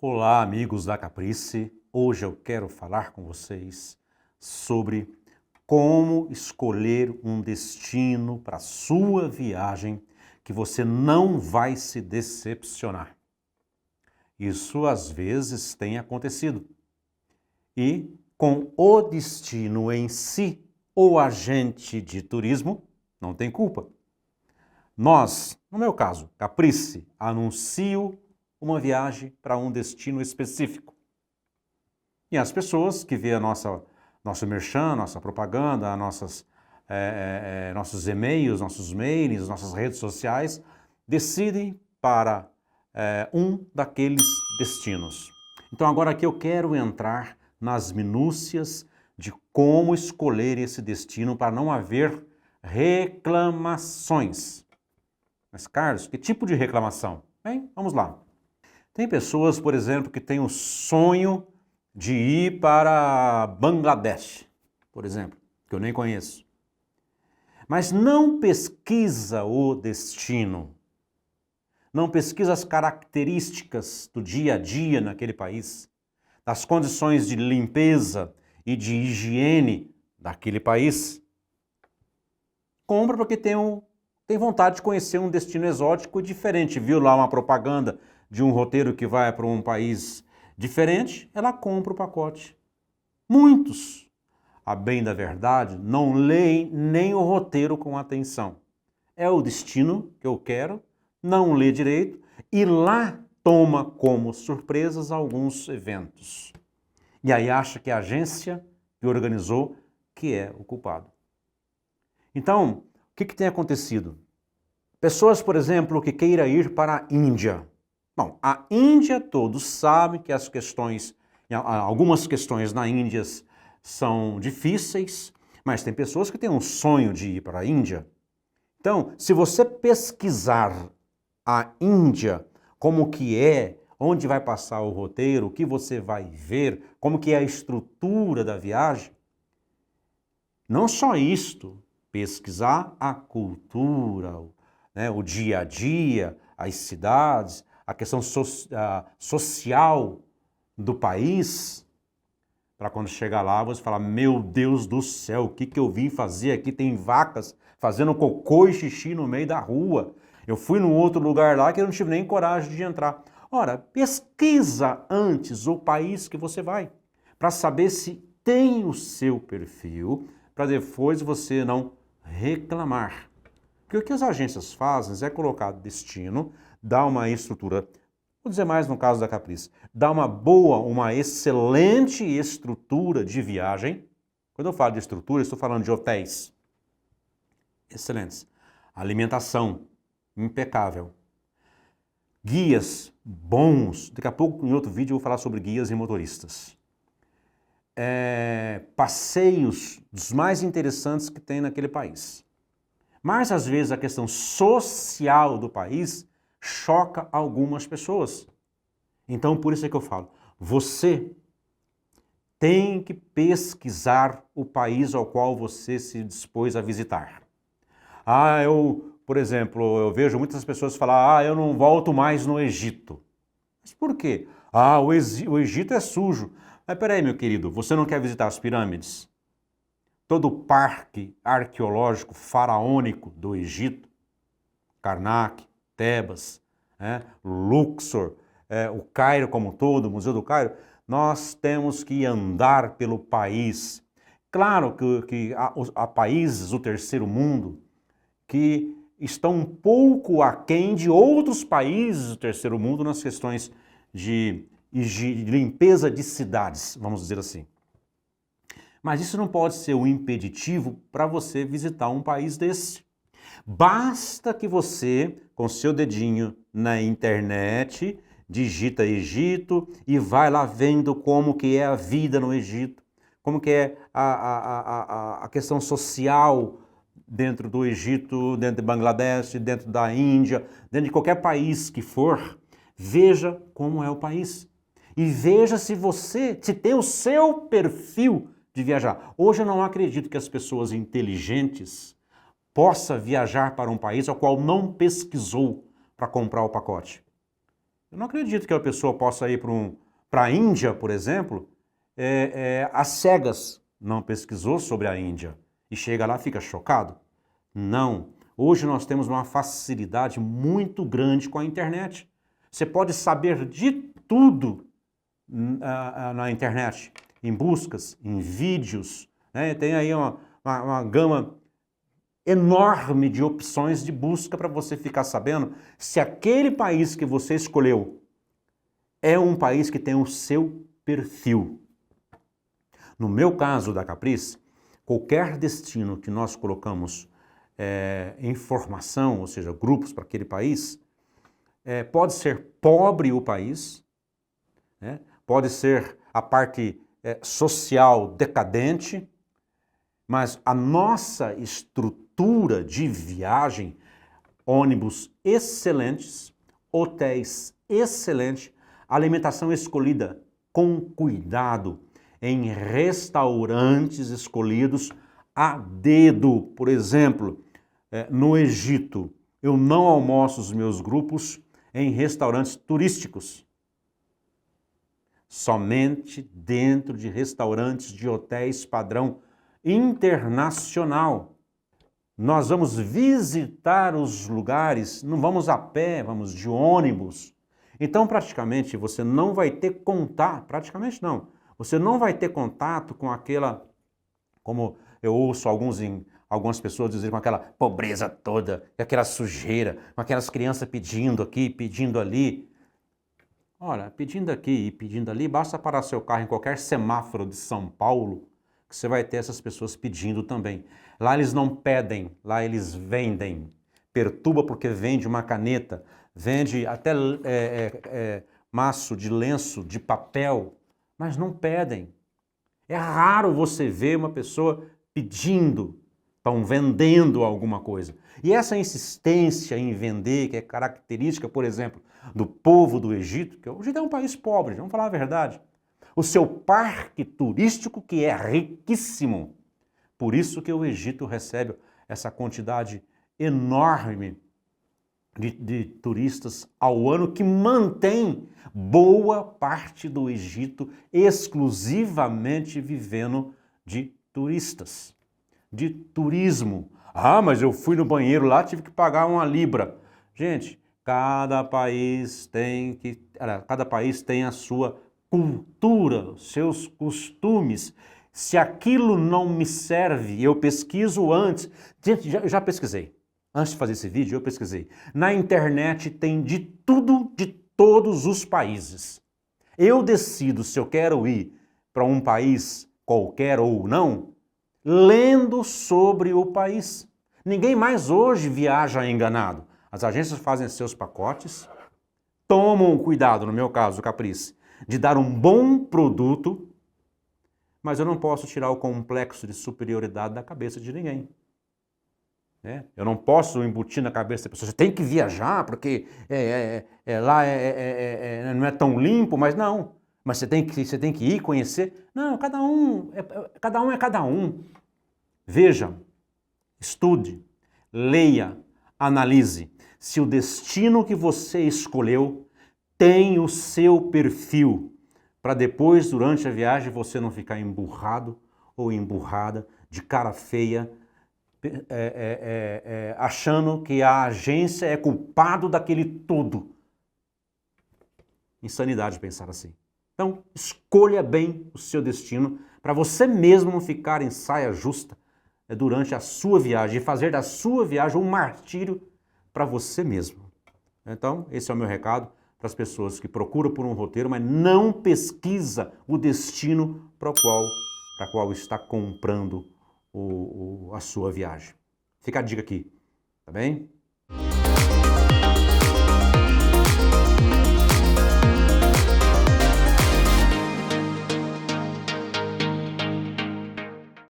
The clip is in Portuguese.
Olá, amigos da Caprice. Hoje eu quero falar com vocês sobre como escolher um destino para a sua viagem que você não vai se decepcionar. Isso às vezes tem acontecido. E com o destino em si, o agente de turismo não tem culpa. Nós, no meu caso, Caprice, anuncio uma viagem para um destino específico. E as pessoas que vêem nosso merchan, nossa propaganda, nossos e-mails, nossos mails, nossas redes sociais, decidem para um daqueles destinos. Então agora aqui eu quero entrar nas minúcias de como escolher esse destino para não haver reclamações. Mas, Carlos, que tipo de reclamação? Bem, vamos lá. Tem pessoas, por exemplo, que têm o sonho de ir para Bangladesh, por exemplo, que eu nem conheço. Mas não pesquisa o destino, não pesquisa as características do dia a dia naquele país, das condições de limpeza e de higiene daquele país. Compra porque tem vontade de conhecer um destino exótico diferente. Viu lá uma propaganda de um roteiro que vai para um país diferente, ela compra o pacote. Muitos, a bem da verdade, não leem nem o roteiro com atenção. É o destino que eu quero, não lê direito e lá toma como surpresas alguns eventos. E aí acha que a agência que organizou que é o culpado. Então, o que tem acontecido? Pessoas, por exemplo, que queiram ir para a Índia. Bom, a Índia, todos sabem que algumas questões na Índia são difíceis, mas tem pessoas que têm um sonho de ir para a Índia. Então, se você pesquisar a Índia, como que é, onde vai passar o roteiro, o que você vai ver, como que é a estrutura da viagem, não só isto, pesquisar a cultura, o dia a dia, as cidades, a questão social do país, para quando chegar lá você falar, meu Deus do céu, o que eu vim fazer aqui? Tem vacas fazendo cocô e xixi no meio da rua. Eu fui num outro lugar lá que eu não tive nem coragem de entrar. Ora, pesquisa antes o país que você vai, para saber se tem o seu perfil, para depois você não reclamar. Porque o que as agências fazem é colocar destino, dar uma estrutura, vou dizer mais no caso da Caprice, dar uma excelente estrutura de viagem. Quando eu falo de estrutura, estou falando de hotéis excelentes, alimentação impecável, guias bons. Daqui a pouco, em outro vídeo, eu vou falar sobre guias e motoristas. Passeios dos mais interessantes que tem naquele país. Mas, às vezes, a questão social do país choca algumas pessoas. Então, por isso é que eu falo, você tem que pesquisar o país ao qual você se dispôs a visitar. Por exemplo, eu vejo muitas pessoas falar, eu não volto mais no Egito. Mas por quê? O Egito é sujo. Mas peraí, meu querido, você não quer visitar as pirâmides? Todo o parque arqueológico faraônico do Egito, Karnak, Tebas, Luxor, o Cairo como um todo, o Museu do Cairo, nós temos que andar pelo país. Claro que há países do terceiro mundo que estão um pouco aquém de outros países do terceiro mundo nas questões de limpeza de cidades, vamos dizer assim. Mas isso não pode ser um impeditivo para você visitar um país desse. Basta que você, com seu dedinho na internet, digita Egito e vai lá vendo como que é a vida no Egito, como que é a questão social dentro do Egito, dentro de Bangladesh, dentro da Índia, dentro de qualquer país que for, veja como é o país. E veja se tem o seu perfil de viajar. Hoje eu não acredito que as pessoas inteligentes possam viajar para um país ao qual não pesquisou para comprar o pacote. Eu não acredito que a pessoa possa ir para a Índia, por exemplo, às cegas. Não pesquisou sobre a Índia e chega lá e fica chocado? Não. Hoje nós temos uma facilidade muito grande com a internet. Você pode saber de tudo na internet, em buscas, em vídeos, né? Tem aí uma gama enorme de opções de busca para você ficar sabendo se aquele país que você escolheu é um país que tem o seu perfil. No meu caso da Caprice, qualquer destino que nós colocamos informação, ou seja, grupos para aquele país, pode ser pobre o país, né? Pode ser a parte social decadente, mas a nossa estrutura de viagem, ônibus excelentes, hotéis excelentes, alimentação escolhida com cuidado, em restaurantes escolhidos a dedo. Por exemplo, no Egito, eu não almoço os meus grupos em restaurantes turísticos. Somente dentro de restaurantes de hotéis padrão internacional. Nós vamos visitar os lugares, não vamos a pé, vamos de ônibus. Então, praticamente, você não vai ter contato, praticamente não, você não vai ter contato com aquela, como eu ouço algumas pessoas dizerem, com aquela pobreza toda, com aquela sujeira, com aquelas crianças pedindo aqui, pedindo ali. Olha, pedindo aqui e pedindo ali, basta parar seu carro em qualquer semáforo de São Paulo, que você vai ter essas pessoas pedindo também. Lá eles não pedem, lá eles vendem. Perturba porque vende uma caneta, vende até maço de lenço, de papel, mas não pedem. É raro você ver uma pessoa pedindo, estão vendendo alguma coisa. E essa insistência em vender, que é característica, por exemplo, do povo do Egito, que o Egito é um país pobre, vamos falar a verdade. O seu parque turístico que é riquíssimo. Por isso que o Egito recebe essa quantidade enorme de turistas ao ano, que mantém boa parte do Egito exclusivamente vivendo de turistas, de turismo. Ah, mas eu fui no banheiro lá, tive que pagar 1 libra. Gente, cada país tem a sua cultura, seus costumes. Se aquilo não me serve, eu pesquiso antes. Gente, já pesquisei. Antes de fazer esse vídeo, eu pesquisei. Na internet tem de tudo, de todos os países. Eu decido se eu quero ir para um país qualquer ou não, lendo sobre o país. Ninguém mais hoje viaja enganado. As agências fazem seus pacotes, tomam cuidado, no meu caso, Caprice, de dar um bom produto, mas eu não posso tirar o complexo de superioridade da cabeça de ninguém. Eu não posso embutir na cabeça da pessoa, você tem que viajar porque lá não é tão limpo, mas não. Mas você tem que ir conhecer. Não, cada um é cada um. Veja, estude, leia, analise. Se o destino que você escolheu tem o seu perfil, para depois, durante a viagem, você não ficar emburrado ou emburrada, de cara feia, achando que a agência é culpado daquele tudo. Insanidade pensar assim. Então, escolha bem o seu destino para você mesmo não ficar em saia justa durante a sua viagem e fazer da sua viagem um martírio para você mesmo. Então, esse é o meu recado para as pessoas que procuram por um roteiro, mas não pesquisa o destino para qual está comprando a sua viagem. Fica a dica aqui, tá bem?